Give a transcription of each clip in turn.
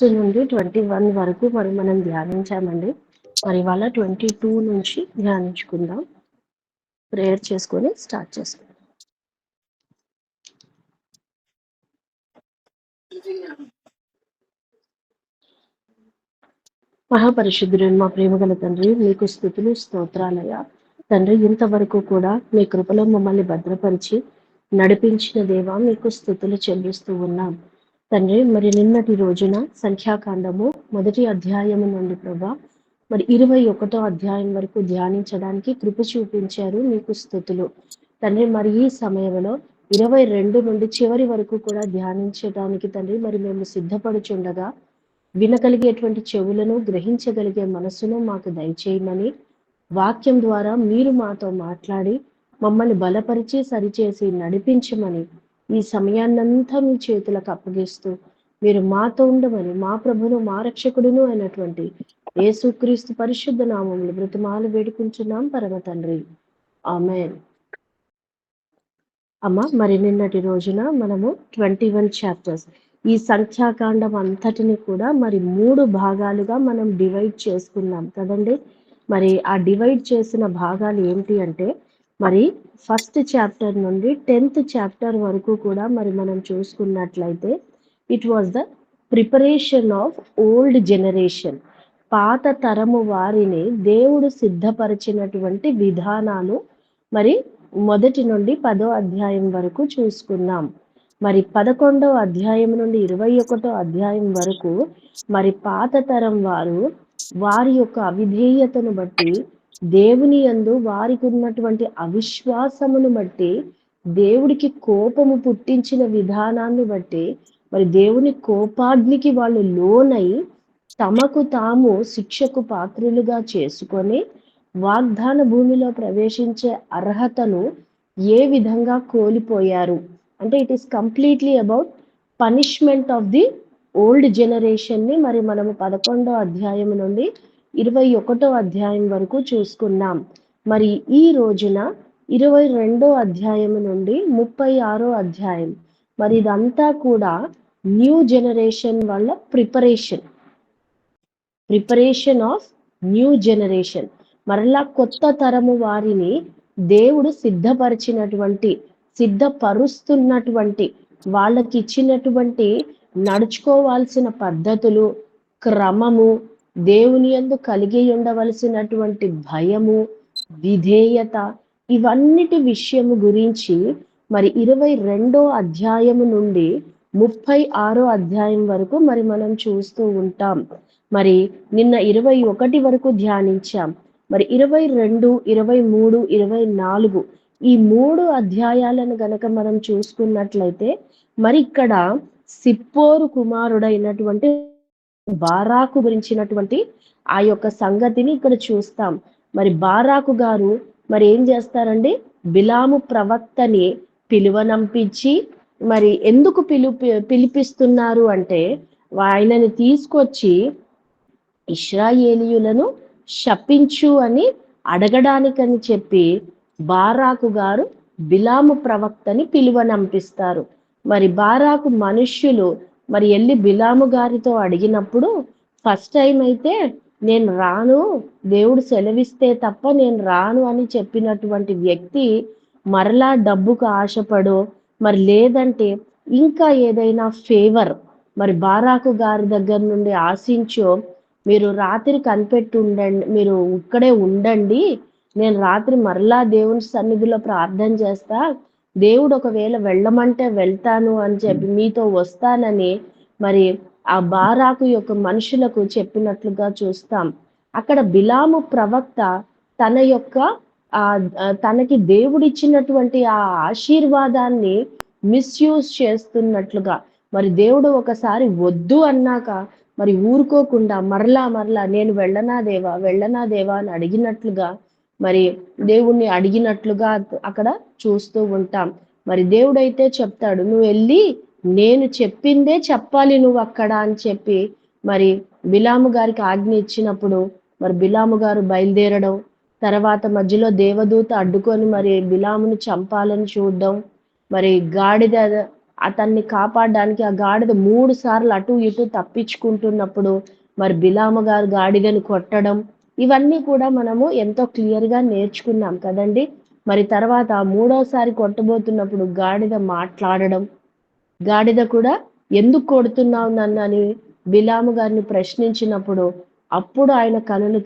నుండి 21 వరకు మనం ధ్యానించామండి. మరి ఇవాళ 22 నుంచి ధ్యానించుకుందాం. ప్రేయర్ చేసుకొని స్టార్ట్ చేసుకుందాం. మహాపరిశుద్ధుడు మా ప్రేమగల తండ్రి, మీకు స్తుతులు స్తోత్రాలయ్యా. తండ్రి, ఇంతవరకు కూడా మీ కృపలో మమ్మల్ని భద్రపరిచి నడిపించిన దేవా, మీకు స్తుతులు చెల్లిస్తూ ఉన్నాం తండ్రి. మరి నిన్నటి రోజున సంఖ్యాకాండము 1వ అధ్యాయము నుండి ప్రభా మరి 21వ అధ్యాయం వరకు ధ్యానించడానికి కృప చూపించారు, మీకు స్తుతులు తండ్రి. మరి ఈ సమయంలో 22 నుండి చివరి వరకు కూడా ధ్యానించడానికి తండ్రి మరి మేము సిద్ధపడుచుండగా వినగలిగేటువంటి చెవులను, గ్రహించగలిగే మనసును మాకు దయచేయమని, వాక్యం ద్వారా మీరు మాతో మాట్లాడి మమ్మల్ని బలపరిచి సరిచేసి నడిపించమని ఈ సమయాన్నంతా మీ చేతులకు అప్పగిస్తూ మీరు మాతో ఉండమని మా ప్రభును మా రక్షకుడును అయినటువంటి యేసుక్రీస్తు పరిశుద్ధ నామములు బ్రతిమాలు వేడుకుంటున్నాం పరమ తండ్రి, ఆమేన్. అమ్మ, మరి నిన్నటి రోజున మనము 21 చాప్టర్స్, ఈ సంఖ్యాకాండం అంతటిని కూడా మరి 3 భాగాలుగా మనం డివైడ్ చేసుకున్నాం కదండి. మరి ఆ డివైడ్ చేసిన భాగాలు ఏంటి అంటే, మరి ఫస్ట్ చాప్టర్ నుండి 10th చాప్టర్ వరకు కూడా మరి మనం చూసుకున్నట్లయితే it was the preparation of old generation. పాత తరము వారిని దేవుడు సిద్ధపరిచినటువంటి విధానాలు మరి 1 నుండి 10వ అధ్యాయం వరకు చూసుకున్నాం. మరి 11వ అధ్యాయం నుండి 21వ అధ్యాయం వరకు మరి పాత తరం వారు వారి యొక్క అవిధేయతను బట్టి, దేవుని యందు వారికి ఉన్నటువంటి అవిశ్వాసమును బట్టి, దేవుడికి కోపము పుట్టించిన విధానాన్ని బట్టి మరి దేవుని కోపాగ్నికి వాళ్ళు లోనై తమకు తాము శిక్షకు పాత్రులుగా చేసుకొని వాగ్దాన భూమిలో ప్రవేశించే అర్హతను ఏ విధంగా కోల్పోయారు అంటే it is completely about punishment of the old generation ని మరి మనము 11వ అధ్యాయం నుండి 21వ అధ్యాయం వరకు చూసుకున్నాం. మరి ఈ రోజున 22వ అధ్యాయం నుండి 36వ అధ్యాయం, మరి ఇదంతా కూడా న్యూ జనరేషన్ వల్ల ప్రిపరేషన్ ఆఫ్ న్యూ జనరేషన్. మరలా కొత్త తరము వారిని దేవుడు సిద్ధపరుస్తున్నటువంటి వాళ్ళకి ఇచ్చినటువంటి నడుచుకోవాల్సిన పద్ధతులు, క్రమము, దేవుని యందు కలిగి ఉండవలసినటువంటి భయము, విధేయత, ఇవన్నిటి విషయము గురించి మరి 22వ అధ్యాయము నుండి 36వ అధ్యాయం వరకు మరి మనం చూస్తూ ఉంటాం. మరి నిన్న 21 వరకు ధ్యానించాం. మరి 22, 23, 24 ఈ 3 అధ్యాయాలను గనక మనం చూసుకున్నట్లయితే మరి ఇక్కడ సిప్పోరు కుమారుడైనటువంటి బారాకు గురించినటువంటి ఆ యొక్క సంగతిని ఇక్కడ చూస్తాం. మరి బారాకు గారు మరి ఏం చేస్తారండి, బిలాము ప్రవక్తని పిలువనంపించి మరి ఎందుకు పిలిపిస్తున్నారు అంటే ఆయనని తీసుకొచ్చి ఇశ్రాయేలీయులను శపించు అని అడగడానికని చెప్పి బారాకు గారు బిలాము ప్రవక్తని పిలువనంపిస్తారు. మరి బారాకు మనుష్యులు మరి వెళ్ళి బిలాము గారితో అడిగినప్పుడు ఫస్ట్ టైం అయితే నేను రాను, దేవుడు సెలవిస్తే తప్ప నేను రాను అని చెప్పినటువంటి వ్యక్తి మరలా డబ్బుకు ఆశపడో మరి లేదంటే ఇంకా ఏదైనా ఫేవర్ మరి బారాకు గారి దగ్గర నుండి ఆశించో, మీరు రాత్రి కనిపెట్టి ఉండండి, మీరు ఇక్కడే ఉండండి, నేను రాత్రి మరలా దేవుని సన్నిధిలో ప్రార్థన చేస్తా, దేవుడు ఒకవేళ వెళ్ళమంటే వెళ్తాను అని చెప్పి మీతో వస్తానని మరి ఆ బారాకు యొక్క మనుషులకు చెప్పినట్లుగా చూస్తాం. అక్కడ బిలాము ప్రవక్త తన యొక్క తనకి దేవుడిచ్చినటువంటి ఆ ఆశీర్వాదాన్ని మిస్యూజ్ చేస్తున్నట్లుగా, మరి దేవుడు ఒకసారి వద్దు అన్నాక మరి ఊరుకోకుండా మరలా నేను వెళ్ళనా దేవా అని అడిగినట్లుగా, మరి దేవుణ్ణి అడిగినట్లుగా అక్కడ చూస్తూ ఉంటాం. మరి దేవుడైతే చెప్తాడు, నువ్వు వెళ్ళి నేను చెప్పిందే చెప్పాలి నువ్వు అక్కడ అని చెప్పి మరి బిలాము గారికి ఆజ్ఞ ఇచ్చినప్పుడు మరి బిలాము గారు బయలుదేరడం, తర్వాత మధ్యలో దేవదూత అడ్డుకొని మరి బిలాముని చంపాలని చూడడం, మరి గాడిద అతన్ని కాపాడడానికి ఆ గాడిద 3 సార్లు అటు ఇటు తప్పించుకుంటున్నప్పుడు మరి బిలాము గారు గాడిదను కొట్టడం, ఇవన్నీ కూడా మనము ఎంతో క్లియర్‌గా నేర్చుకున్నాం కదండీ! మరి తర్వాత మూడోసారి కొట్టబోతున్నప్పుడు గాడిద మాట్లాడడం, గాడిద కూడా ఎందుకు కొడుతున్నావు నన్నని బిలాము గారిని ప్రశ్నించినప్పుడు, అప్పుడు ఆయన కనులు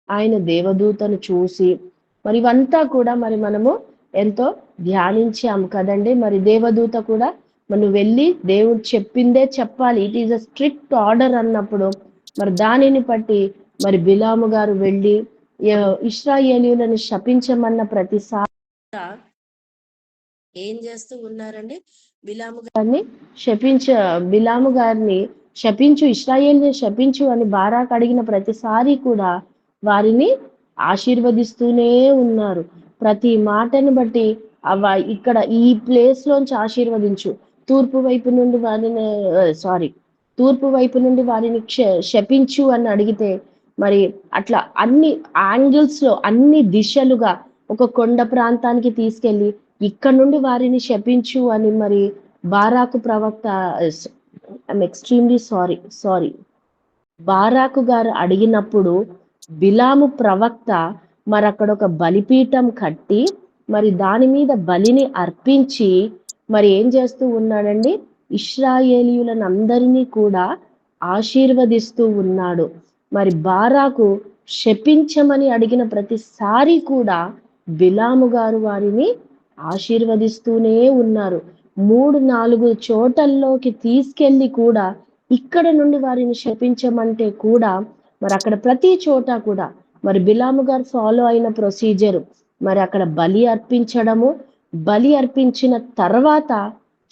ఆయన దేవదూతను చూసి, మరి ఇవంతా కూడా మరి మనము ఎంతో ధ్యానించాము కదండీ! మరి దేవదూత కూడా మరి నువ్వు వెళ్లి దేవుడు చెప్పిందే చెప్పాలి. It is a strict order అన్నప్పుడు, మరి దానిని బట్టి మరి బిలాము గారు వెళ్లి ఇశ్రాయేలీయులను శపించమన్న ప్రతిసారి ఏం చేస్తూ ఉన్నారండి? బిలాము గారిని శపించు, ఇశ్రాయేలుని శపించు అని బారాకు అడిగిన ప్రతిసారి కూడా వారిని ఆశీర్వదిస్తూనే ఉన్నారు. ప్రతి మాటను బట్టి ఇక్కడ ఈ ప్లేస్ లోంచి ఆశీర్వదించు, తూర్పు వైపు నుండి వారిని శపించు అని అడిగితే, మరి అట్లా అన్ని యాంగిల్స్ లో అన్ని దిశలుగా ఒక కొండ ప్రాంతానికి తీసుకెళ్లి ఇక్కడ నుండి వారిని శపించు అని మరి బారాకు ప్రవక్త ఐఎమ్ ఎక్స్ట్రీమ్లీ సారీ బారాకు గారు అడిగినప్పుడు బిలాము ప్రవక్త మరి అక్కడ ఒక బలిపీఠం కట్టి మరి దాని మీద బలిని అర్పించి మరి ఏం చేస్తూ ఉన్నాడండి? ఇశ్రాయేలీయులను అందరినీ కూడా ఆశీర్వదిస్తూ ఉన్నాడు. మరి బారాకు శపించమని అడిగిన ప్రతిసారి కూడా బిలాము గారు వారిని ఆశీర్వదిస్తూనే ఉన్నారు. 3-4 చోటల్లోకి తీసుకెళ్లి కూడా ఇక్కడ నుండి వారిని శపించమంటే కూడా మరి అక్కడ ప్రతి చోట కూడా మరి బిలాము గారు ఫాలో అయిన ప్రొసీజర్, మరి అక్కడ బలి అర్పించిన తర్వాత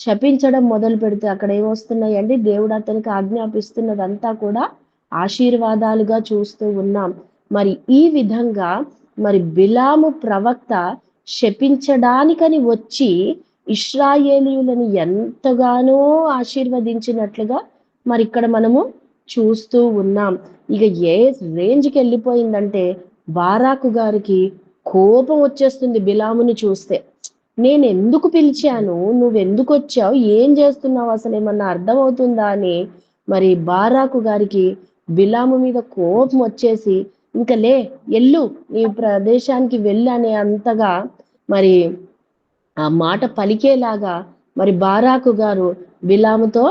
శపించడం మొదలు పెడితే అక్కడ ఏమొస్తున్నాయండి? దేవుడు అతనికి ఆజ్ఞాపిస్తున్నదంతా కూడా ఆశీర్వాదాలుగా చూస్తూ ఉన్నాం. మరి ఈ విధంగా మరి బిలాము ప్రవక్త శపించడానికని వచ్చి ఇశ్రాయేలీయులను ఎంతగానో ఆశీర్వదించినట్లుగా మరి ఇక్కడ మనము చూస్తూ ఉన్నాం. ఇక ఏ రేంజ్కి వెళ్ళిపోయిందంటే బారాకు గారికి కోపం వచ్చేస్తుంది బిలాముని చూస్తే. నేను ఎందుకు పిలిచాను, నువ్వెందుకు వచ్చావు, ఏం చేస్తున్నావు, అసలు ఏమన్నా అర్థమవుతుందా అని మరి బారాకు గారికి బిలాము మీద కోపం వచ్చేసి, ఇంకా ఎల్లు నీ ప్రదేశానికి వెళ్ళి అనే అంతగా మరి ఆ మాట పలికేలాగా మరి బారాకు గారు బిలాముతో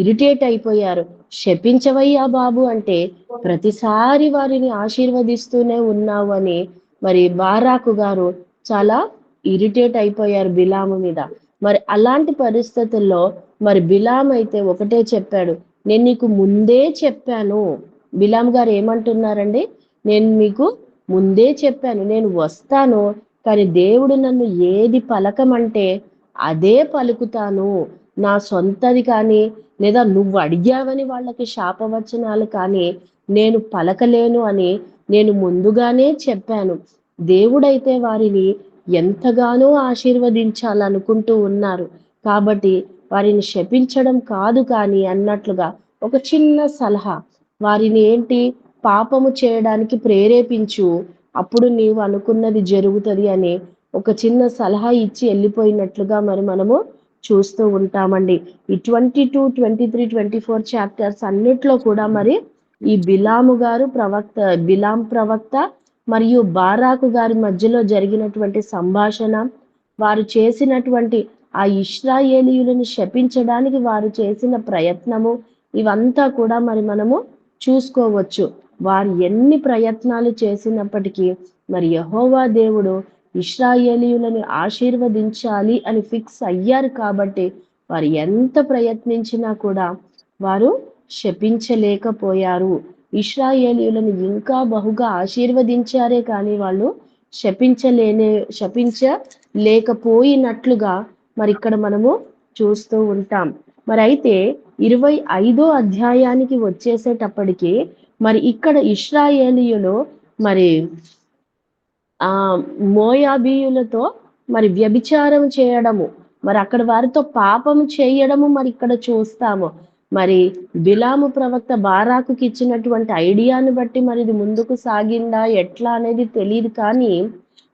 ఇరిటేట్ అయిపోయారు. శపించవయ్యా బాబు అంటే ప్రతిసారి వారిని ఆశీర్వదిస్తూనే ఉన్నావు అని మరి బారాకు గారు చాలా ఇరిటేట్ అయిపోయారు బిలాము మీద. మరి అలాంటి పరిస్థితుల్లో మరి బిలాం అయితే ఒకటే చెప్పాడు, నేను నీకు ముందే చెప్పాను. బిలాం గారు ఏమంటున్నారండి? నేను మీకు ముందే చెప్పాను, నేను వస్తాను, కానీ దేవుడు నన్ను ఏది పలకమంటే అదే పలుకుతాను. నా సొంతది కానీ లేదా నువ్వు అడిగావని వాళ్ళకి శాపవచనాలు కానీ నేను పలకలేను అని నేను ముందుగానే చెప్పాను. దేవుడైతే వారిని ఎంతగానో ఆశీర్వదించాలనుకుంటూ ఉన్నారు కాబట్టి వారిని శపించడం కాదు కానీ అన్నట్లుగా ఒక చిన్న సలహా, వారిని ఏంటి పాపము చేయడానికి ప్రేరేపించు, అప్పుడు నీవు అనుకున్నది జరుగుతుంది అని ఒక చిన్న సలహా ఇచ్చి వెళ్ళిపోయినట్లుగా మరి మనము చూస్తూ ఉంటామండి. ఈ 22, 23, 24 చాప్టర్స్ అన్నిట్లో కూడా మరి ఈ బిలాం ప్రవక్త మరియు బారాకు గారి మధ్యలో జరిగినటువంటి సంభాషణ, వారు చేసినటువంటి ఆ ఇశ్రాయేలీయులను శపించడానికి వారు చేసిన ప్రయత్నము, ఇవంతా కూడా మరి మనము చూసుకోవచ్చు. వారు ఎన్ని ప్రయత్నాలు చేసినప్పటికీ మరి యెహోవా దేవుడు ఇశ్రాయేలీయులను ఆశీర్వదించాలి అని ఫిక్స్ అయ్యారు కాబట్టి వారు ఎంత ప్రయత్నించినా కూడా వారు శపించలేకపోయారు. ఇశ్రాయేలీయులను ఇంకా బహుగా ఆశీర్వదించారే కానీ వాళ్ళు శపించలేకపోయినట్లుగా మరి ఇక్కడ మనము చూస్తూ ఉంటాం. మరి అయితే 25వ అధ్యాయానికి వచ్చేసేటప్పటికి మరి ఇక్కడ ఇశ్రాయేలీయులు మరి మోయాబీయులతో మరి వ్యభిచారం చేయడము, మరి అక్కడ వారితో పాపం చేయడము మరి ఇక్కడ చూస్తాము. మరి బిలాము ప్రవక్త బారాకుకి ఇచ్చినటువంటి ఐడియాను బట్టి మరి ఇది ముందుకు సాగిందా ఎట్లా అనేది తెలియదు కానీ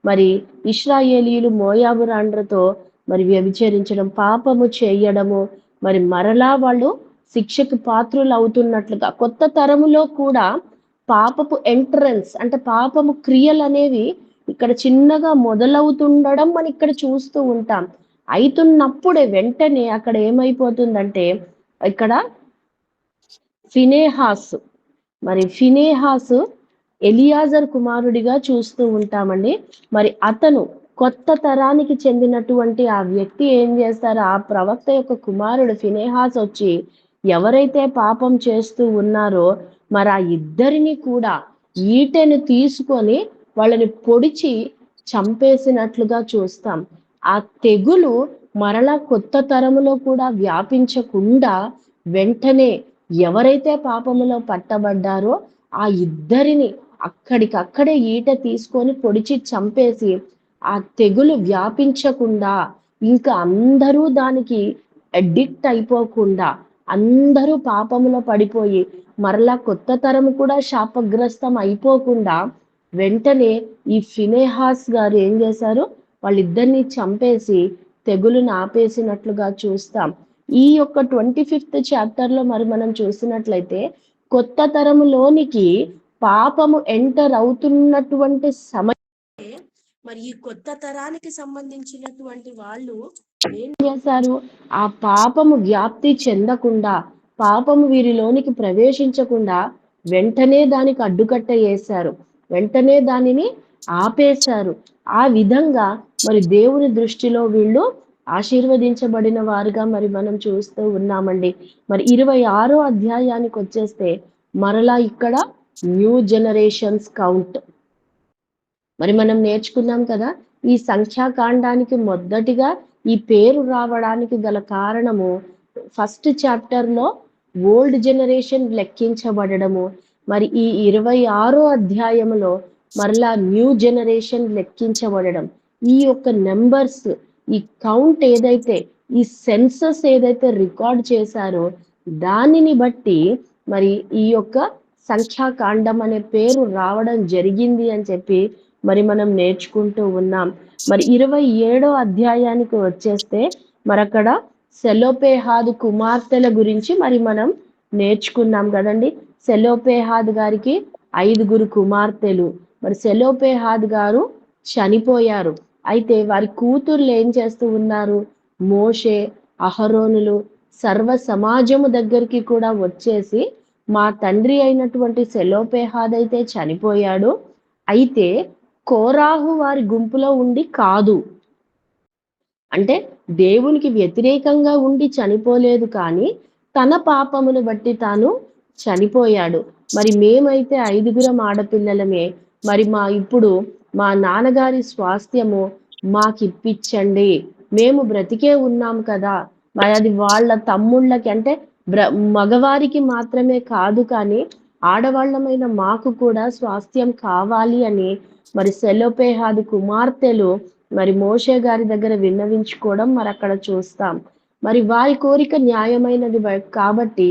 మరి ఇశ్రాయేలీయులు మోయాబు రాండ్రతో మరి వ్యభిచరించడం, పాపము చేయడము, మరి మరలా వాళ్ళు శిక్షకు పాత్రులు అవుతున్నట్లుగా కొత్త తరములో కూడా పాపపు ఎంట్రన్స్ అంటే పాపము క్రియలనేవి ఇక్కడ చిన్నగా మొదలవుతుండడం మనం ఇక్కడ చూస్తూ ఉంటాం. అయితున్నప్పుడే వెంటనే అక్కడ ఏమైపోతుందంటే ఇక్కడ ఫినేహాస్ మరి ఫినేహాసు ఎలియాజర్ కుమారుడిగా చూస్తూ ఉంటామండి. మరి అతను కొత్త తరానికి చెందినటువంటి ఆ వ్యక్తి ఏం చేస్తారు, ఆ ప్రవక్త యొక్క కుమారుడు ఫినేహాస్ వచ్చి ఎవరైతే పాపం చేస్తూ ఉన్నారో మరి ఆ ఇద్దరిని కూడా ఈటెను తీసుకొని వాళ్ళని పొడిచి చంపేసినట్లుగా చూస్తాం. ఆ తెగులు మరలా కొత్త తరములో కూడా వ్యాపించకుండా వెంటనే ఎవరైతే పాపములో పట్టబడ్డారో ఆ ఇద్దరిని అక్కడికక్కడే ఈట తీసుకొని పొడిచి చంపేసి ఆ తెగులు వ్యాపించకుండా ఇంకా అందరూ దానికి అడిక్ట్ అయిపోకుండా అందరూ పాపములో పడిపోయి మరలా కొత్త తరం కూడా శాపగ్రస్తం అయిపోకుండా వెంటనే ఈ ఫినేహాస్ గారు ఏం చేశారు, వాళ్ళిద్దరిని చంపేసి తెగులును ఆపేసినట్లుగా చూస్తాం. ఈ యొక్క 25th చాప్టర్ లో మరి మనం చూసినట్లయితే కొత్త తరములోనికి పాపము ఎంటర్ అవుతున్నటువంటి సమయం మరి ఈ కొత్త తరానికి సంబంధించినటువంటి వాళ్ళు ఏం చేశారు, ఆ పాపము వ్యాప్తి చెందకుండా పాపము వీరిలోనికి ప్రవేశించకుండా వెంటనే దానికి అడ్డుకట్ట వేశారు, వెంటనే దానిని ఆపేశారు. ఆ విధంగా మరి దేవుని దృష్టిలో వీళ్ళు ఆశీర్వదించబడిన వారుగా మరి మనం చూస్తూ ఉన్నామండి. మరి 26వ అధ్యాయానికి వచ్చేస్తే మరలా ఇక్కడ న్యూ జనరేషన్స్ కౌంట్ మరి మనం నేర్చుకున్నాం కదా. ఈ సంఖ్యాకాండానికి మొదటిగా ఈ పేరు రావడానికి గల కారణము ఫస్ట్ చాప్టర్ లో ఓల్డ్ జనరేషన్ లెక్కించబడము, మరి ఈ 26వ అధ్యాయంలో మరలా న్యూ జనరేషన్ లెక్కించబడడం. ఈ యొక్క నెంబర్స్, ఈ కౌంట్ ఏదైతే, ఈ సెన్సస్ ఏదైతే రికార్డ్ చేశారో దానిని బట్టి మరి ఈ యొక్క సంఖ్యాకాండం అనే పేరు రావడం జరిగింది అని చెప్పి మరి మనం నేర్చుకుంటూ ఉన్నాం. మరి 27వ అధ్యాయానికి వచ్చేస్తే మరి అక్కడ సెలోపేహాదు కుమార్తెల గురించి మరి మనం నేర్చుకున్నాం కదండి. సెలోపేహాద్ గారికి 5 కుమార్తెలు. మరి సెలోపేహాద్ గారు చనిపోయారు. అయితే వారి కూతుర్లు ఏం చేస్తూ ఉన్నారు, మోషే అహరోనులు సర్వ సమాజము దగ్గరికి కూడా వచ్చేసి మా తండ్రి అయినటువంటి సెలోపేహాద్ అయితే చనిపోయాడు, అయితే కోరాహు వారి గుంపులో ఉండి కాదు, అంటే దేవునికి వ్యతిరేకంగా ఉండి చనిపోలేదు కానీ తన పాపమును బట్టి తాను చనిపోయాడు. మరి మేమైతే 5 ఆడపిల్లలమే, మరి ఇప్పుడు మా నాన్నగారి స్వాస్థ్యము మాకిప్పించండి, మేము బ్రతికే ఉన్నాం కదా. మరి అది వాళ్ళ తమ్ముళ్ళకి అంటే మగవారికి మాత్రమే కాదు కానీ ఆడవాళ్ళమైన మాకు కూడా స్వాస్థ్యం కావాలి అని మరి సెలోపేహాదు కుమార్తెలు మరి మోషే గారి దగ్గర విన్నవించుకోవడం మరి అక్కడ చూస్తాం. మరి వారి కోరిక న్యాయమైనది కాబట్టి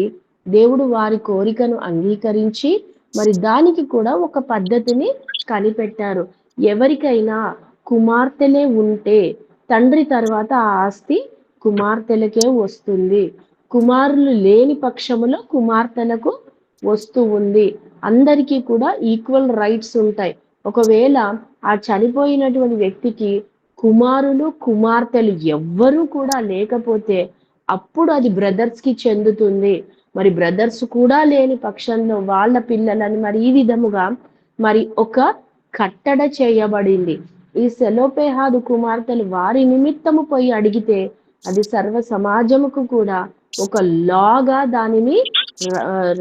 దేవుడు వారి కోరికను అంగీకరించి మరి దానికి కూడా ఒక పద్ధతిని కనిపెట్టారు. ఎవరికైనా కుమార్తెలే ఉంటే తండ్రి తర్వాత ఆ ఆస్తి కుమార్తెలకే వస్తుంది, కుమారులు లేని పక్షములో కుమార్తెలకు వస్తూ ఉంది. అందరికీ కూడా ఈక్వల్ రైట్స్ ఉంటాయి. ఒకవేళ ఆ చనిపోయినటువంటి వ్యక్తికి కుమారులు కుమార్తెలు ఎవ్వరూ కూడా లేకపోతే అప్పుడు అది బ్రదర్స్ కి చెందుతుంది. మరి బ్రదర్స్ కూడా లేని పక్షంలో వాళ్ళ పిల్లలని మరి ఈ విధముగా మరి ఒక కట్టడ చేయబడింది. ఈ సెలోపేహాదు కుమార్తెలు వారి నిమిత్తము పోయి అడిగితే అది సర్వ సమాజముకు కూడా ఒక లాగా దానిని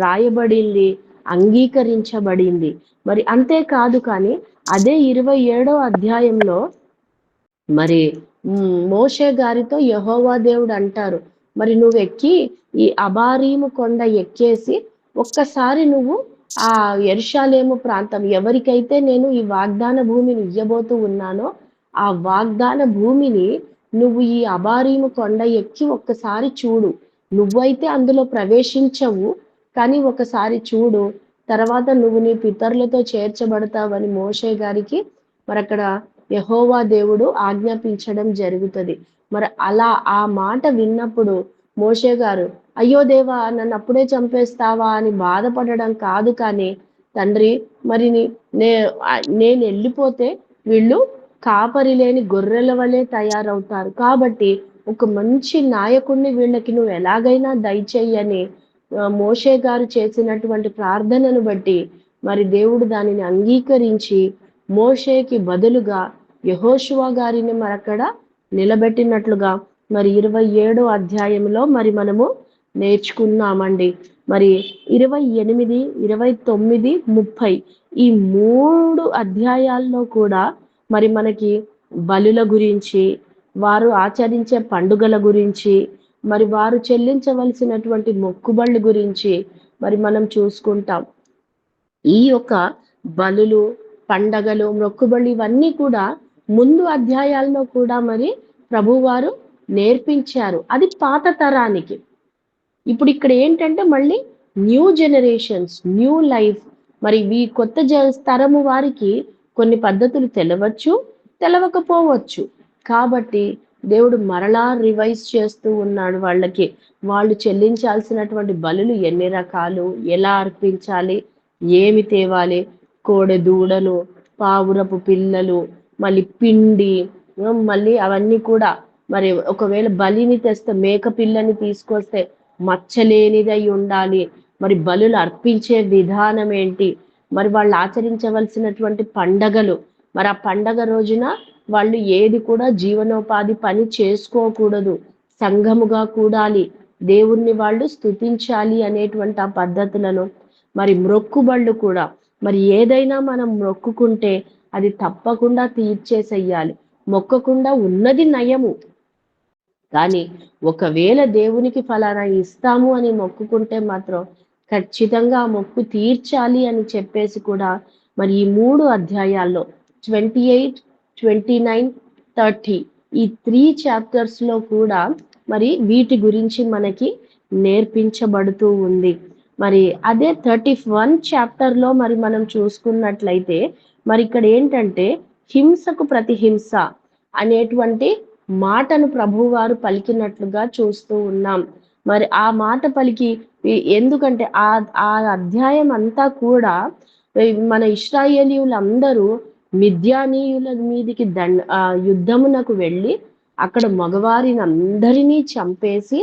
రాయబడింది, అంగీకరించబడింది. మరి అంతేకాదు కానీ అదే 27వ అధ్యాయంలో మరి మోషే గారితో యెహోవా దేవుడు అంటారు, మరి నువ్వు ఎక్కి ఈ అబారీము కొండ ఎక్కేసి ఒక్కసారి నువ్వు ఆ యెరూషలేము ప్రాంతం ఎవరికైతే నేను ఈ వాగ్దాన భూమిని ఇయ్యబోతూ ఉన్నానో ఆ వాగ్దాన భూమిని నువ్వు ఈ అబారీము కొండ ఎక్కి ఒక్కసారి చూడు, నువ్వైతే అందులో ప్రవేశించవు కానీ ఒకసారి చూడు, తర్వాత నువ్వు నీ పితరులతో చేర్చబడతావని మోషే గారికి మరి అక్కడ యెహోవా దేవుడు ఆజ్ఞాపించడం జరుగుతుంది. మరి అలా ఆ మాట విన్నప్పుడు మోషే గారు, అయ్యో దేవా నన్ను అప్పుడే చంపేస్తావా అని బాధపడడం కాదు, కానీ తండ్రి మరి నేను వెళ్ళిపోతే వీళ్ళు కాపరి లేని గొర్రెల వలె తయారవుతారు, కాబట్టి ఒక మంచి నాయకుడిని వీళ్ళకి నువ్వు ఎలాగైనా దయచేయని మోషే గారు చేసినటువంటి ప్రార్థనను బట్టి మరి దేవుడు దానిని అంగీకరించి మోషేకి బదులుగా యెహోషువ గారిని మరక్కడ నిలబెట్టినట్లుగా మరి 27వ అధ్యాయంలో మరి మనము నేర్చుకున్నామండి. మరి 28, 29, 30 ఈ 3 అధ్యాయాల్లో కూడా మరి మనకి బలుల గురించి, వారు ఆచరించే పండుగల గురించి, మరి వారు చెల్లించవలసినటువంటి మొక్కుబళ్ళు గురించి మరి మనం చూసుకుంటాం. ఈ యొక్క బలులు, పండగలు, మొక్కుబళ్ళు ఇవన్నీ కూడా ముందు అధ్యాయాల్లో కూడా మరి ప్రభువారు నేర్పించారు. అది పాత తరానికి. ఇప్పుడు ఇక్కడ ఏంటంటే మళ్ళీ న్యూ జనరేషన్స్, న్యూ లైఫ్, మరి ఈ కొత్త తరము వారికి కొన్ని పద్ధతులు తెలవచ్చు, తెలవకపోవచ్చు. కాబట్టి దేవుడు మరలా రివైజ్ చేస్తూ ఉన్నాడు వాళ్ళకి. వాళ్ళు చెల్లించాల్సినటువంటి బలులు ఎన్ని రకాలు, ఎలా అర్పించాలి, ఏమి తేవాలి, కోడె దూడను, పావురపు పిల్లలు, మళ్ళీ పిండి, మళ్ళీ అవన్నీ కూడా మరి ఒకవేళ బలిని తెస్తే మేక పిల్లని తీసుకొస్తే మచ్చలేనిదై ఉండాలి. మరి బలులు అర్పించే విధానం ఏంటి, మరి వాళ్ళు ఆచరించవలసినటువంటి పండగలు, మరి ఆ పండగ రోజున వాళ్ళు ఏది కూడా జీవనోపాధి పని చేసుకోకూడదు, సంఘముగా కూడాలి, దేవుణ్ణి వాళ్ళు స్తుతించాలి అనేటువంటి ఆ పద్ధతులను, మరి మొక్కుబళ్ళు కూడా మరి ఏదైనా మనం మొక్కుకుంటే అది తప్పకుండా తీర్చేసేయాలి. మొక్కకుండా ఉన్నది నయము, కానీ ఒకవేళ దేవునికి ఫలానా ఇస్తాము అని మొక్కుకుంటే మాత్రం ఖచ్చితంగా ఆ మొక్కు తీర్చాలి అని చెప్పేసి కూడా మరి ఈ 3 అధ్యాయాల్లో 28, 29, 30 ఈ 3 చాప్టర్స్ లో కూడా మరి వీటి గురించి మనకి నేర్పించబడుతూ ఉంది. మరి అదే 31 చాప్టర్ లో మరి మనం చూసుకున్నట్లయితే మరి ఇక్కడ ఏంటంటే హింసకు ప్రతిహింస అనేటువంటి మాటను ప్రభువారు పలికినట్లుగా చూస్తూ ఉన్నాం. మరి ఆ మాట పలికి ఎందుకంటే ఆ అధ్యాయం అంతా కూడా మన ఇశ్రాయేలీయులందరూ మిద్యానీయుల మీదికి యుద్ధమునకు వెళ్ళి అక్కడ మగవారిని అందరినీ చంపేసి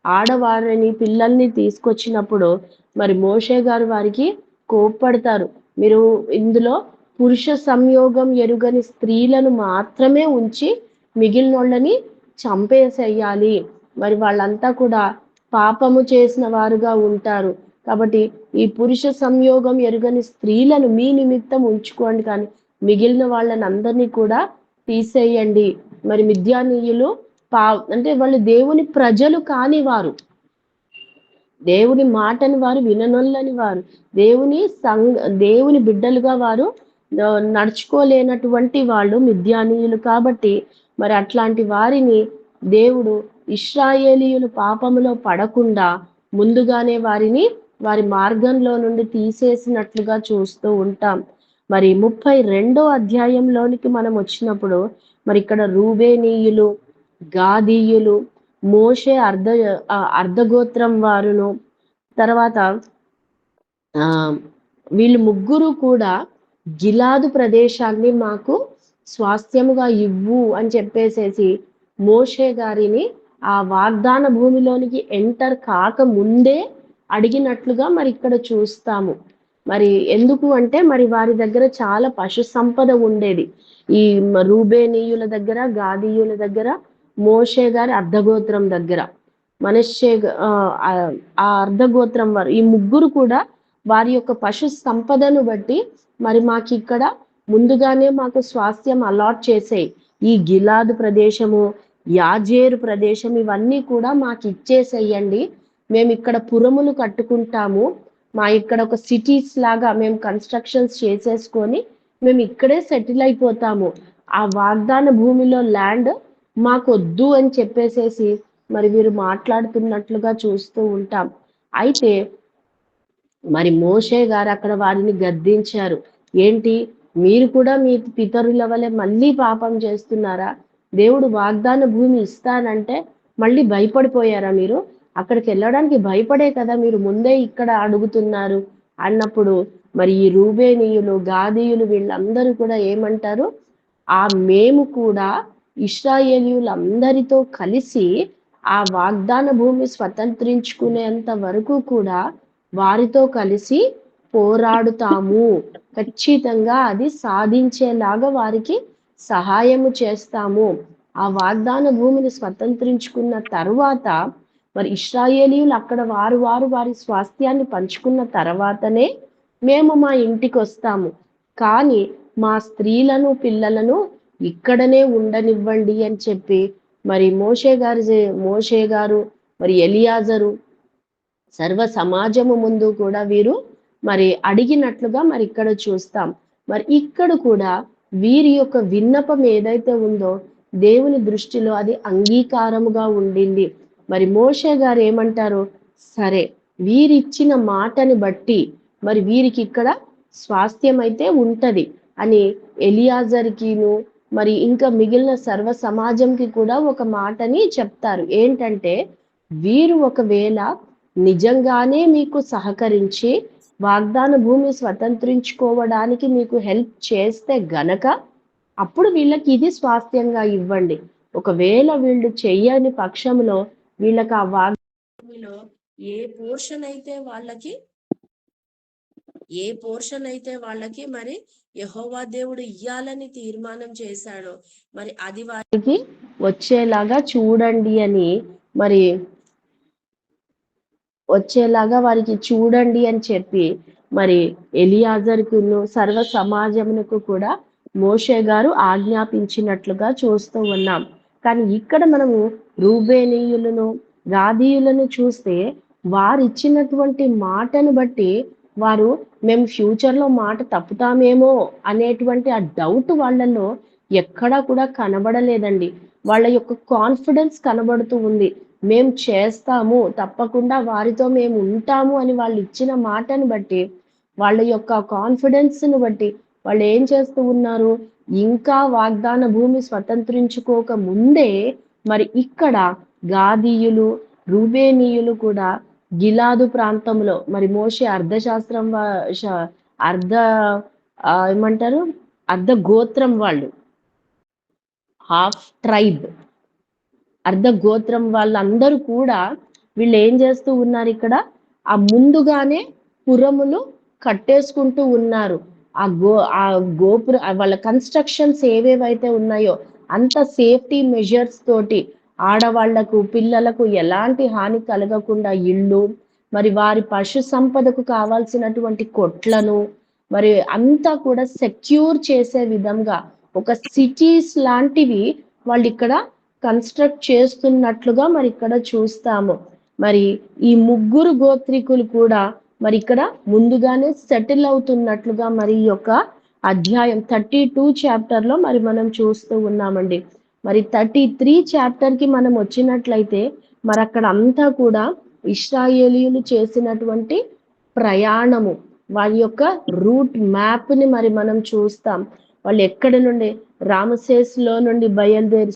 ఆడవారిని పిల్లల్ని తీసుకొచ్చినప్పుడు మరి మోషే గారు వారికి కోప్పడతారు, మీరు ఇందులో పురుష సంయోగం ఎరుగని స్త్రీలను మాత్రమే ఉంచి మిగిలినోళ్ళని చంపేసేయాలి, మరి వాళ్ళంతా కూడా పాపము చేసిన వారుగా ఉంటారు, కాబట్టి ఈ పురుష సంయోగం ఎరుగని స్త్రీలను మీ నిమిత్తం ఉంచుకోండి, కానీ మిగిలిన వాళ్ళని అందరినీ కూడా తీసేయండి. మరి మిద్యానీయులు అంటే వాళ్ళు దేవుని ప్రజలు కాని వారు, దేవుని మాటని వారు విననొల్లని వారు, దేవుని బిడ్డలుగా వారు నడుచుకోలేనటువంటి వాళ్ళు మిద్యానీయులు. కాబట్టి మరి అట్లాంటి వారిని దేవుడు ఇశ్రాయేలీయులు పాపములో పడకుండా ముందుగానే వారిని వారి మార్గంలో నుండి తీసేసినట్లుగా చూస్తూ ఉంటాం. మరి 32వ అధ్యాయంలోనికి మనం వచ్చినప్పుడు మరి ఇక్కడ రూబేనీయులు, గాదీయులు, మోషే అర్ధగోత్రం వారును, తర్వాత వీళ్ళు ముగ్గురు కూడా గిలాదు ప్రదేశాన్ని మాకు స్వాస్థ్యముగా ఇవ్వు అని చెప్పేసేసి మోషే గారిని ఆ వాగ్దాన భూమిలోనికి ఎంటర్ కాక ముందే అడిగినట్లుగా మరి ఇక్కడ చూస్తాము. మరి ఎందుకు అంటే మరి వారి దగ్గర చాలా పశు సంపద ఉండేది. ఈ రూబేనీయుల దగ్గర, గాదీయుల దగ్గర, మోషే గారి అర్ధగోత్రం దగ్గర, మనష్షే ఆ అర్ధగోత్రం వారు ఈ ముగ్గురు కూడా వారి యొక్క పశు సంపదను బట్టి మరి మాకు ఇక్కడ ముందుగానే మాకు స్వాస్థ్యం అలాట్ చేసేయి, ఈ గిలాదు ప్రదేశము, యాజేరు ప్రదేశం ఇవన్నీ కూడా మాకు ఇచ్చేసేయండి, మేము ఇక్కడ పురములు కట్టుకుంటాము, మా ఇక్కడ ఒక సిటీస్ లాగా మేము కన్స్ట్రక్షన్స్ చేసేసుకొని మేము ఇక్కడే సెటిల్ అయిపోతాము, ఆ వాగ్దాన భూమిలో ల్యాండ్ మాకొద్దు అని చెప్పేసేసి మరి వీరు మాట్లాడుతున్నట్లుగా చూస్తూ ఉంటాం. అయితే మరి మోషే గారు అక్కడ వారిని గద్దించారు, ఏంటి మీరు కూడా మీ పితరుల వలె మళ్ళీ పాపం చేస్తున్నారా, దేవుడు వాగ్దాన భూమి ఇస్తానంటే మళ్ళీ భయపడిపోయారా మీరు? అక్కడికి వెళ్ళడానికి భయపడే కదా మీరు ముందే ఇక్కడ అడుగుతున్నారు అన్నప్పుడు, మరి ఈ రూబేనీయులు, గాదీయులు వీళ్ళందరూ కూడా ఏమంటారు? మేము కూడా ఇశ్రాయేలీయులందరితో కలిసి ఆ వాగ్దాన భూమి స్వతంత్రించుకునేంత వరకు కూడా వారితో కలిసి పోరాడుతాము, ఖచ్చితంగా అది సాధించేలాగా వారికి సహాయము చేస్తాము. ఆ వాగ్దాన భూమిని స్వతంత్రించుకున్న తర్వాత మరి ఇశ్రాయేలీయులు అక్కడ వారి స్వాస్థ్యాన్ని పంచుకున్న తర్వాతనే మేము మా ఇంటికి వస్తాము, కానీ మా స్త్రీలను పిల్లలను ఇక్కడనే ఉండనివ్వండి అని చెప్పి మరి మోషే గారు మరి ఎలియాజరు సర్వ సమాజము ముందు కూడా వీరు మరి అడిగినట్లుగా మరి ఇక్కడ చూస్తాం. మరి ఇక్కడ కూడా వీరి యొక్క విన్నపం ఏదైతే ఉందో దేవుని దృష్టిలో అది అంగీకారముగా ఉండింది. మరి మోషే గారు ఏమంటారు? సరే, వీరిచ్చిన మాటని బట్టి మరి వీరికి ఇక్కడ స్వాస్థ్యం అయితే ఉంటది అని ఎలియాజర్కిను మరి ఇంకా మిగిలిన సర్వ సమాజంకి కూడా ఒక మాటని చెప్తారు. ఏంటంటే, వీరు ఒకవేళ నిజంగానే మీకు సహకరించి వాగ్దాన భూమి స్వతంత్రించుకోవడానికి మీకు హెల్ప్ చేస్తే గనక అప్పుడు వీళ్ళకి ఇది స్వాస్థ్యంగా ఇవ్వండి. ఒకవేళ వీళ్ళు చెయ్యని పక్షంలో వీళ్ళకి ఆ వాగ్దాన భూమిలో ఏ పోర్షన్ అయితే వాళ్ళకి మరి యెహోవా దేవుడు ఇయ్యాలని తీర్మానం చేశాడో మరి అది వారికి వచ్చేలాగా చూడండి అని మరి వారికి చూడండి అని చెప్పి మరి ఎలియాజరుకును సర్వ సమాజమునకు కూడా మోషే గారు ఆజ్ఞాపించినట్లుగా చూస్తూ ఉన్నాం. కానీ ఇక్కడ మనము రూబేనీయులను, గాదీయులను చూస్తే వారిచ్చినటువంటి మాటను బట్టి వారు మేము ఫ్యూచర్లో మాట తప్పుతామేమో అనేటువంటి ఆ డౌట్ వాళ్ళలో ఎక్కడా కూడా కనబడలేదండి. వాళ్ళ యొక్క కాన్ఫిడెన్స్ కనబడుతూ ఉంది. మేము చేస్తాము, తప్పకుండా వారితో మేము ఉంటాము అని వాళ్ళు ఇచ్చిన మాటను బట్టి, వాళ్ళ యొక్క కాన్ఫిడెన్స్ను బట్టి వాళ్ళు ఏం చేస్తూ ఉన్నారు? ఇంకా వాగ్దాన భూమి స్వతంత్రించుకోక ముందే మరి ఇక్కడ గాదీయులు, రూబేనీయులు కూడా గిలాదు ప్రాంతంలో మరి మోషే అర్ధశాస్త్రం ఏమంటారు, అర్ధ గోత్రం వాళ్ళు, హాఫ్ ట్రైబ్, అర్ధ గోత్రం వాళ్ళందరూ కూడా వీళ్ళు ఏం చేస్తూ ఉన్నారు? ఇక్కడ ఆ ముందుగానే పురములు కట్టేసుకుంటూ ఉన్నారు. ఆ గోపుర వాళ్ళ కన్స్ట్రక్షన్స్ ఏవేవైతే ఉన్నాయో అంత సేఫ్టీ మెజర్స్ తోటి ఆడవాళ్లకు, పిల్లలకు ఎలాంటి హాని కలగకుండా ఇళ్ళు, మరి వారి పశు సంపదకు కావాల్సినటువంటి కొట్లను మరి అంతా కూడా సెక్యూర్ చేసే విధంగా ఒక సిటీస్ లాంటివి వాళ్ళు ఇక్కడ కన్స్ట్రక్ట్ చేస్తున్నట్లుగా మరి ఇక్కడ చూస్తాము. మరి ఈ ముగ్గురు గోత్రికులు కూడా మరి ఇక్కడ ముందుగానే సెటిల్ అవుతున్నట్లుగా మరి ఈ యొక్క అధ్యాయం 32 చాప్టర్ లో మరి మనం చూస్తూ ఉన్నామండి. మరి 33 చాప్టర్ కి మనం వచ్చినట్లయితే మరి అక్కడ అంతా కూడా ఇశ్రాయేలీయులు చేసినటువంటి ప్రయాణము, వారి యొక్క రూట్ మ్యాప్ ని మరి మనం చూస్తాం. వాళ్ళు ఎక్కడి నుండి రామసేస్ లో నుండి బయలుదేరి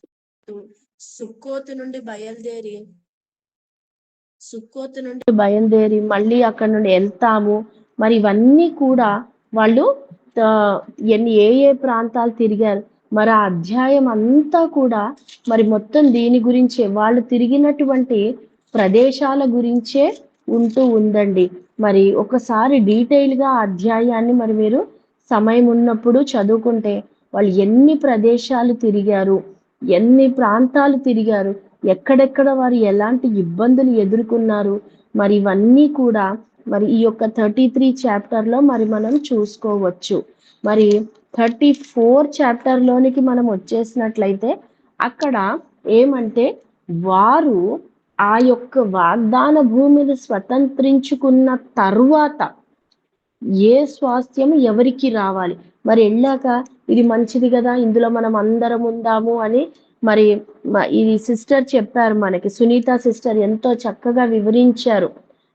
సుక్కోతు నుండి బయలుదేరి మళ్ళీ అక్కడ నుండి వెళ్తాము. మరి ఇవన్నీ కూడా వాళ్ళు ఏ ప్రాంతాలు తిరిగారు మరి ఆ అధ్యాయం అంతా కూడా మరి మొత్తం దీని గురించే, వాళ్ళు తిరిగినటువంటి ప్రదేశాల గురించే ఉంటూ ఉందండి. మరి ఒకసారి డీటెయిల్ గా అధ్యాయాన్ని మరి మీరు సమయం ఉన్నప్పుడు చదువుకుంటే వాళ్ళు ఎన్ని ప్రదేశాలు తిరిగారు, ఎన్ని ప్రాంతాలు తిరిగారు, ఎక్కడెక్కడ వారు ఎలాంటి ఇబ్బందులు ఎదుర్కొన్నారు, మరి ఇవన్నీ కూడా మరి ఈ యొక్క 33 చాప్టర్ లో మరి మనం చూసుకోవచ్చు. మరి 34 చాప్టర్ లోనికి మనం వచ్చేసినట్లయితే అక్కడ ఏమంటే వారు ఆ యొక్క వాగ్దాన భూమిని స్వతంత్రించుకున్న తరువాత ఏ స్వాస్థ్యం ఎవరికి రావాలి, మరి వెళ్ళాక ఇది మంచిది కదా, ఇందులో మనం అందరం ఉందాము అని మరి ఇది సిస్టర్ చెప్పారు మనకి, సునీత సిస్టర్ ఎంతో చక్కగా వివరించారు.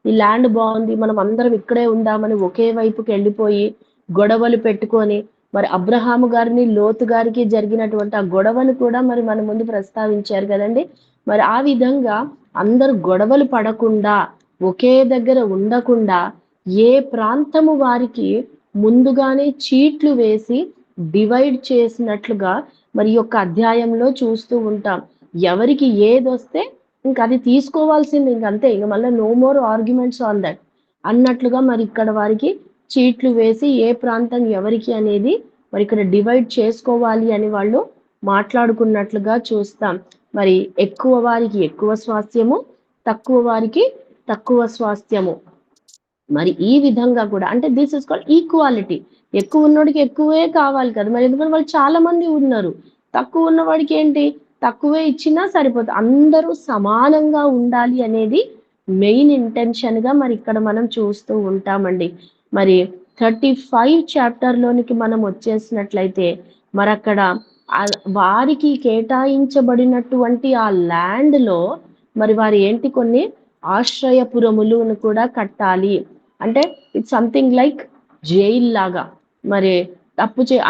ఈ ల్యాండ్ బాగుంది, మనం అందరం ఇక్కడే ఉందామని ఒకే వైపుకి వెళ్ళిపోయి గొడవలు పెట్టుకొని మరి అబ్రహాము గారిని లోతు గారికి జరిగినటువంటి ఆ గొడవను కూడా మరి మన ముందు ప్రస్తావించారు కదండి. మరి ఆ విధంగా అందరూ గొడవలు పడకుండా, ఒకే దగ్గర ఉండకుండా, ఏ ప్రాంతము వారికి ముందుగానే చీట్లు వేసి డివైడ్ చేసినట్లుగా మరి యొక్క అధ్యాయంలో చూస్తూ ఉంటాం. ఎవరికి ఏదొస్తే ఇంక అది తీసుకోవాల్సింది, ఇంకంతే, ఇంక మళ్ళీ no more arguments on that అన్నట్లుగా మరి ఇక్కడ వారికి చీట్లు వేసి ఏ ప్రాంతం ఎవరికి అనేది మరి ఇక్కడ డివైడ్ చేసుకోవాలి అని వాళ్ళు మాట్లాడుకున్నట్లుగా చూస్తాం. మరి ఎక్కువ వారికి ఎక్కువ స్వాస్థ్యము, తక్కువ వారికి తక్కువ స్వాస్థ్యము. మరి ఈ విధంగా కూడా అంటే దిస్ ఇస్ కాల్డ్ ఈక్వాలిటీ. ఎక్కువ ఉన్నోడికి ఎక్కువే కావాలి కదా, మరి ఎందుకంటే వాళ్ళు చాలా మంది ఉన్నారు. తక్కువ ఉన్నవాడికి ఏంటి, తక్కువే ఇచ్చినా సరిపోతుంది. అందరూ సమానంగా ఉండాలి అనేది మెయిన్ ఇంటెన్షన్ గా మరి ఇక్కడ మనం చూస్తూ ఉంటామండి. మరి 35 చాప్టర్ లోనికి మనం వచ్చేసినట్లయితే మరి అక్కడ వారికి కేటాయించబడినటువంటి ఆ ల్యాండ్ లో మరి వారు ఏంటి, కొన్ని ఆశ్రయపురములను కూడా కట్టాలి. అంటే ఇట్స్ సంథింగ్ లైక్ జైల్ లాగా. మరి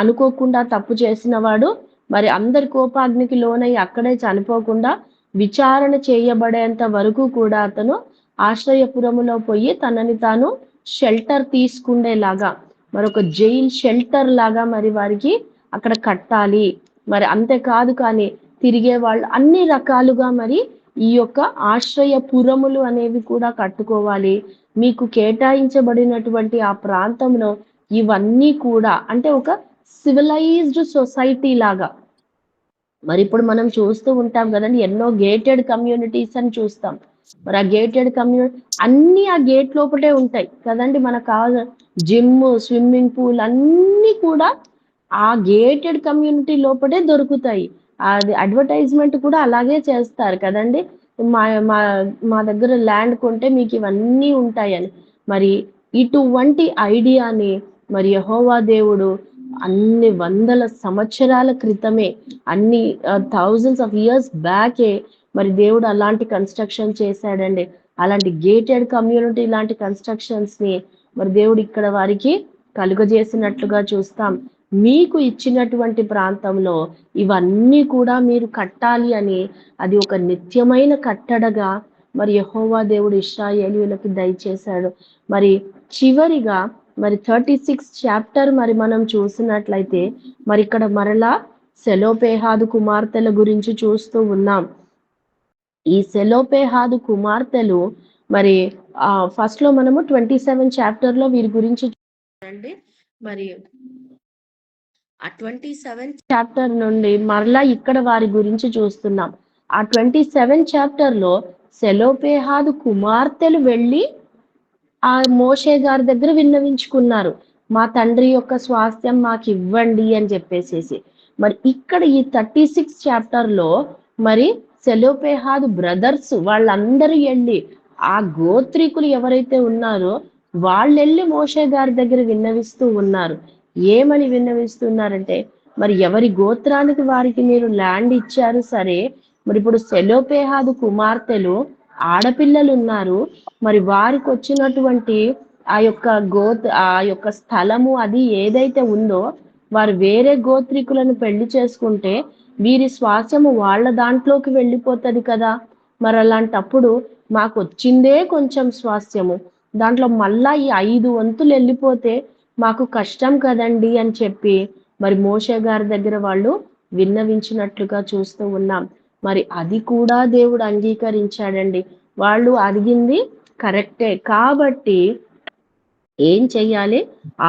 అనుకోకుండా తప్పు చేసిన వాడు మరి అందరి కోపాగ్నికి లోనై అక్కడే చనిపోకుండా విచారణ చేయబడేంత వరకు కూడా అతను ఆశ్రయపురములో పోయి తనని తాను షెల్టర్ తీసుకుండేలాగా, మరొక జైల్ షెల్టర్ లాగా మరి వారికి అక్కడ కట్టాలి. మరి అంతేకాదు కానీ తిరిగే వాళ్ళు అన్ని రకాలుగా మరి ఈ యొక్క ఆశ్రయపురములు అనేవి కూడా కట్టుకోవాలి. మీకు కేటాయించబడినటువంటి ఆ ప్రాంతంలో ఇవన్నీ కూడా అంటే ఒక సివిలైజ్డ్ సొసైటీ లాగా. మరి ఇప్పుడు మనం చూస్తూ ఉంటాం కదండి, ఎన్నో గేటెడ్ కమ్యూనిటీస్ అని చూస్తాం. మరి ఆ గేటెడ్ కమ్యూనిటీ అన్ని ఆ గేట్ లోపటే ఉంటాయి కదండి. మనకు కావాలి జిమ్, స్విమ్మింగ్ పూల్ అన్ని కూడా ఆ గేటెడ్ కమ్యూనిటీ లోపటే దొరుకుతాయి. అది అడ్వర్టైజ్మెంట్ కూడా అలాగే చేస్తారు కదండి. మా మా మా దగ్గర ల్యాండ్ కొంటే మీకు ఇవన్నీ ఉంటాయని. మరి ఇటువంటి ఐడియాని మరి యెహోవా దేవుడు అన్ని వందల సంవత్సరాల క్రితమే, అన్ని థౌజండ్స్ ఆఫ్ ఇయర్స్ బ్యాకే మరి దేవుడు అలాంటి కన్స్ట్రక్షన్ చేశాడండి. అలాంటి గేటెడ్ కమ్యూనిటీ లాంటి కన్స్ట్రక్షన్స్ ని మరి దేవుడు ఇక్కడ వారికి కలుగజేసినట్లుగా చూస్తాం. మీకు ఇచ్చినటువంటి ప్రాంతంలో ఇవన్నీ కూడా మీరు కట్టాలి అని అది ఒక నిత్యమైన కట్టడగా మరి యెహోవా దేవుడు ఇశ్రాయేలీయులకు దయచేశాడు. మరి చివరిగా మరి 36 చాప్టర్ మరి మనం చూసినట్లయితే మరి ఇక్కడ మరలా సెలోపేహాదు కుమార్తెల గురించి చూస్తూ ఉన్నాం. ఈ సెలోపేహాదు కుమార్తెలు మరి ఫస్ట్ లో మనము 27 చాప్టర్ లో వీరి గురించి చూడండి. మరి ఆ 27 చాప్టర్ నుండి మరలా ఇక్కడ వారి గురించి చూస్తున్నాం. ఆ 27 చాప్టర్ లో సెలోపేహాదు కుమార్తెలు వెళ్ళి ఆ మోషే గారి దగ్గర విన్నవించుకున్నారు, మా తండ్రి యొక్క స్వాస్థ్యం మాకు ఇవ్వండి అని చెప్పేసేసి. మరి ఇక్కడ ఈ 36 చాప్టర్ లో మరి సెలోపేహాదు బ్రదర్స్ వాళ్ళందరూ వెళ్ళి ఆ గోత్రికులు ఎవరైతే ఉన్నారో వాళ్ళు వెళ్ళి మోషే గారి దగ్గర విన్నవిస్తూ ఉన్నారు. ఏమని విన్నవిస్తున్నారంటే, మరి ఎవరి గోత్రానికి వారికి మీరు ల్యాండ్ ఇచ్చారు సరే, మరి ఇప్పుడు సెలోపేహాదు కుమార్తెలు ఆడపిల్లలు ఉన్నారు, మరి వారికి వచ్చినటువంటి ఆ యొక్క స్థలము అది ఏదైతే ఉందో వారు వేరే గోత్రికులను పెళ్లి చేసుకుంటే వీరి స్వాస్థ్యము వాళ్ళ దాంట్లోకి వెళ్ళిపోతుంది కదా. మరి అలాంటప్పుడు మాకు వచ్చిందే కొంచెం స్వాస్థ్యము, దాంట్లో మళ్ళా ఈ 5 వంతులు వెళ్ళిపోతే మాకు కష్టం కదండి అని చెప్పి మరి మోషే గారి దగ్గర వాళ్ళు విన్నవించినట్లుగా చూస్తూ ఉన్నాం. మరి అది కూడా దేవుడు అంగీకరించాడండి. వాళ్ళు అడిగింది కరెక్టే కాబట్టి ఏం చెయ్యాలి,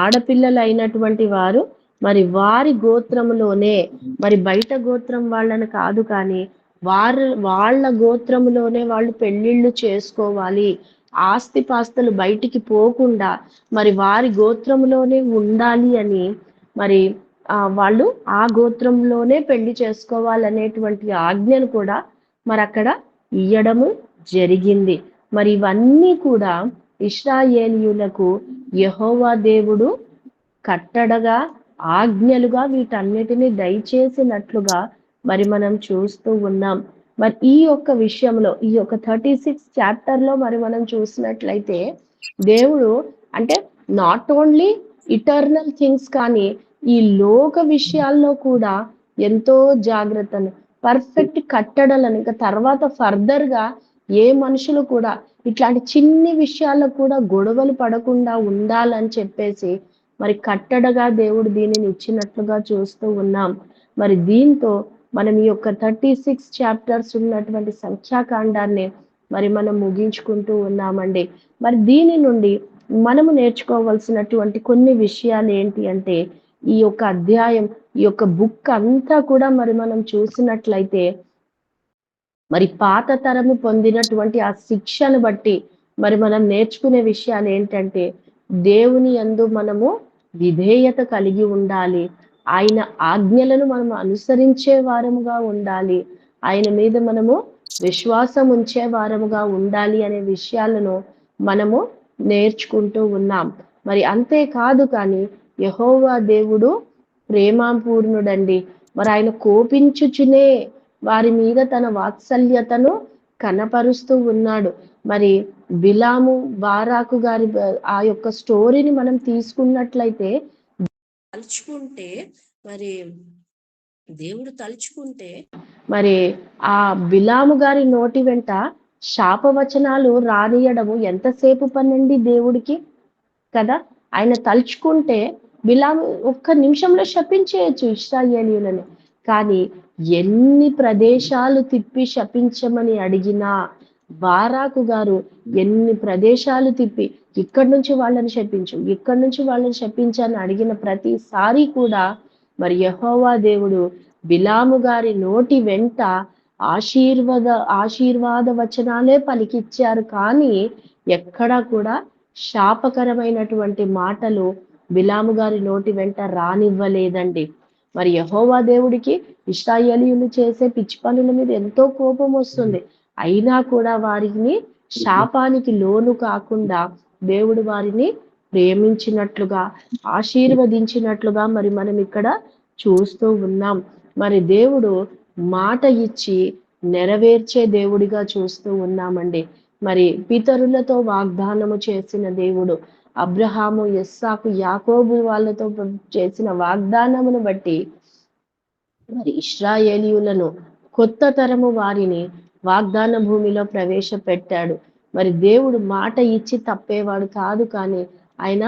ఆడపిల్లలు అయినటువంటి వారు మరి వారి గోత్రములోనే, మరి బయట గోత్రం వాళ్ళని కాదు కానీ వాళ్ళ గోత్రములోనే వాళ్ళు పెళ్లిళ్ళు చేసుకోవాలి. ఆస్తిపాస్తులు బయటికి పోకుండా మరి వారి గోత్రములోనే ఉండాలి అని మరి వాళ్ళు ఆ గోత్రంలోనే పెళ్లి చేసుకోవాలనేటువంటి ఆజ్ఞను కూడా మరి అక్కడ ఇయ్యడము జరిగింది. మరి ఇవన్నీ కూడా ఇశ్రాయేలీయులకు యెహోవా దేవుడు కట్టడగా, ఆజ్ఞలుగా వీటన్నిటిని దయచేసినట్లుగా మరి మనం చూస్తూ ఉన్నాం. మరి ఈ యొక్క విషయంలో ఈ యొక్క 36 చాప్టర్ లో మరి మనం చూసినట్లయితే దేవుడు అంటే నాట్ ఓన్లీ ఇటర్నల్ థింగ్స్ కానీ ఈ లోక విషయాల్లో కూడా ఎంతో జాగ్రత్తను, పర్ఫెక్ట్ కట్టడలను ఇంకా తర్వాత ఫర్దర్ గా ఏ మనుషులు కూడా ఇట్లాంటి చిన్ని విషయాల్లో కూడా గొడవలు పడకుండా ఉండాలని చెప్పేసి మరి కట్టడగా దేవుడు దీనిని ఇచ్చినట్లుగా చూస్తూ ఉన్నాం. మరి దీంతో మనం ఈ యొక్క 36 చాప్టర్స్ ఉన్నటువంటి సంఖ్యాకాండాన్ని మరి మనం ముగించుకుంటూ ఉన్నామండి. మరి దీని నుండి మనము నేర్చుకోవాల్సినటువంటి కొన్ని విషయాలు ఏంటి అంటే, ఈ యొక్క అధ్యాయం, ఈ యొక్క బుక్ అంతా కూడా మరి మనం చూసినట్లయితే మరి పాత తరము పొందినటువంటి ఆ శిక్షను బట్టి మరి మనం నేర్చుకునే విషయాలు ఏంటంటే, దేవుని యందు మనము విధేయత కలిగి ఉండాలి. ఆయన ఆజ్ఞలను మనం అనుసరించే వారముగా ఉండాలి. ఆయన మీద మనము విశ్వాసం ఉంచే వారముగా ఉండాలి అనే విషయాలను మనము నేర్చుకుంటూ ఉన్నాం. మరి అంతే కాదు కానీ యెహోవా దేవుడు ప్రేమాపూర్ణుడండి. మరి ఆయన కోపించుచునే వారి మీద తన వాత్సల్యతను కనపరుస్తూ ఉన్నాడు. మరి బిలాము బారాకు గారి ఆ యొక్క స్టోరీని మనం తీసుకున్నట్లయితే తలుచుకుంటే మరి దేవుడు తలుచుకుంటే మరి ఆ బిలాము గారి నోటి వెంట శాపవచనాలు రానియడము ఎంతసేపు పనండి దేవుడికి కదా. ఆయన తలుచుకుంటే బిలాము ఒక్క నిమిషంలో శపించేయచ్చు ఇశ్రాయేలీయులని. కానీ ఎన్ని ప్రదేశాలు తిప్పి శపించమని అడిగినా బారాకు గారు ఎన్ని ప్రదేశాలు తిప్పి ఇక్కడి నుంచి వాళ్ళని శపించు, ఇక్కడి నుంచి వాళ్ళని శపించని అడిగిన ప్రతిసారి కూడా మరి యెహోవా దేవుడు బిలాము గారి నోటి వెంట ఆశీర్వాద వచనాలే పలికిచ్చారు. కానీ ఎక్కడా కూడా శాపకరమైనటువంటి మాటలు బిలాము గారి నోటి వెంట రానివ్వలేదండి. మరి యెహోవా దేవుడికి ఇశ్రాయేలీయులు చేసే పిచ్చి పనుల మీద ఎంతో కోపం వస్తుంది. అయినా కూడా వారిని శాపానికి లోను కాకుండా దేవుడు వారిని ప్రేమించినట్లుగా, ఆశీర్వదించినట్లుగా మరి మనం ఇక్కడ చూస్తూ ఉన్నాం. మరి దేవుడు మాట ఇచ్చి నెరవేర్చే దేవుడిగా చూస్తూ ఉన్నామండి. మరి పితరులతో వాగ్దానము చేసిన దేవుడు, అబ్రహాము, ఇస్సాకు, యాకోబు వాళ్ళతో చేసిన వాగ్దానమును బట్టి మరి ఇశ్రాయేలీయులను కొత్త తరము వారిని వాగ్దాన భూమిలో ప్రవేశపెట్టాడు. మరి దేవుడు మాట ఇచ్చి తప్పేవాడు కాదు. కానీ ఆయన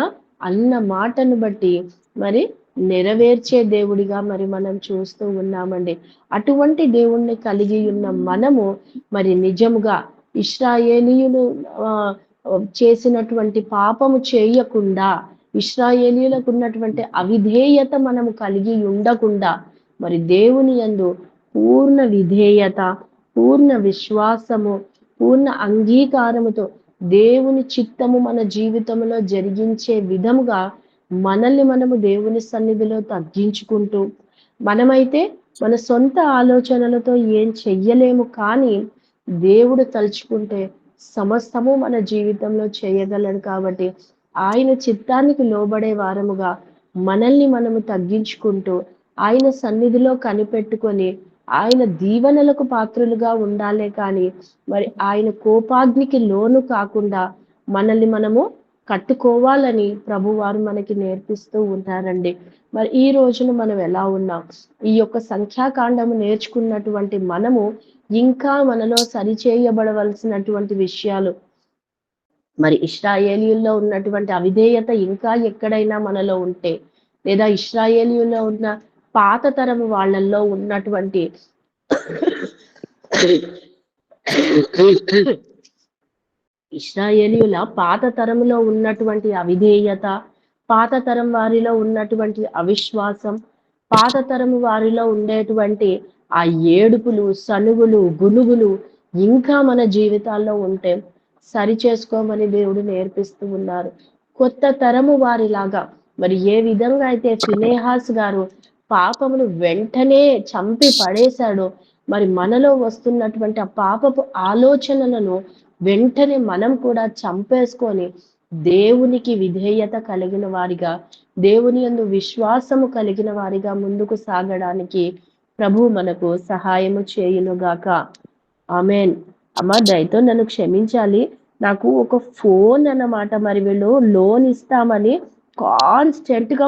అన్న మాటను బట్టి మరి నెరవేర్చే దేవుడిగా మరి మనం చూస్తూ ఉన్నామండి. అటువంటి దేవుణ్ణి కలిగి ఉన్న మనము మరి నిజముగా ఇశ్రాయేలీయులు చేసినటువంటి పాపము చేయకుండా, ఇశ్రాయేలీయులకు ఉన్నటువంటి అవిధేయత మనము కలిగి ఉండకుండా మరి దేవుని యందు పూర్ణ విధేయత, పూర్ణ విశ్వాసము, పూర్ణ అంగీకారముతో దేవుని చిత్తము మన జీవితంలో జరిగించే విధముగా మనల్ని మనము దేవుని సన్నిధిలో తగ్గించుకుంటూ, మనమైతే మన సొంత ఆలోచనలతో ఏం చెయ్యలేము. కానీ దేవుడు తలుచుకుంటే సమస్తము మన జీవితంలో చేయగలడు. కాబట్టి ఆయన చిత్తానికి లోబడే వారముగా మనల్ని మనము తగ్గించుకుంటూ ఆయన సన్నిధిలో కనిపెట్టుకొని ఆయన దీవెనలకు పాత్రులుగా ఉండాలే కానీ మరి ఆయన కోపాగ్నికి లోను కాకుండా మనల్ని మనము కట్టుకోవాలని ప్రభువారు మనకి నేర్పిస్తూ ఉంటారండి. మరి ఈ రోజున మనం ఎలా ఉన్నాం? ఈ యొక్క సంఖ్యాకాండము నేర్చుకున్నటువంటి మనము ఇంకా మనలో సరిచేయబడవలసినటువంటి విషయాలు, మరి ఇశ్రాయేలీయుల్లో ఉన్నటువంటి అవిధేయత ఇంకా ఎక్కడైనా మనలో ఉంటే, లేదా ఇశ్రాయేలీయుల్లో ఉన్న పాత తరము వాళ్ళల్లో ఉన్నటువంటి ఇశ్రాయేలీయుల పాత తరములో ఉన్నటువంటి అవిధేయత, పాత తరం వారిలో ఉన్నటువంటి అవిశ్వాసం, పాత తరము వారిలో ఉండేటువంటి ఆ ఏడుపులు, సనుగులు, గునుగులు ఇంకా మన జీవితాల్లో ఉంటే సరి చేసుకోమని దేవుడు నేర్పిస్తూ ఉన్నారు. కొత్త తరము వారిలాగా మరి ఏ విధంగా అయితే ఫినెహాస్ గారు పాపమును వెంటనే చంపి పడేశాడో, మరి మనలో వస్తున్నటువంటి ఆ పాపపు ఆలోచనలను వెంటనే మనం కూడా చంపేసుకొని దేవునికి విధేయత కలిగిన వారిగా, దేవుని యందు విశ్వాసము కలిగిన వారిగా ముందుకు సాగడానికి ప్రభు మనకు సహాయము చేయునుగాక. ఆమెన్. అమ్మ దయతో నన్ను క్షమించాలి, నాకు ఒక ఫోన్ అన్నమాట. మరి వీళ్ళు లోన్ ఇస్తామని కాన్స్టెంట్ గా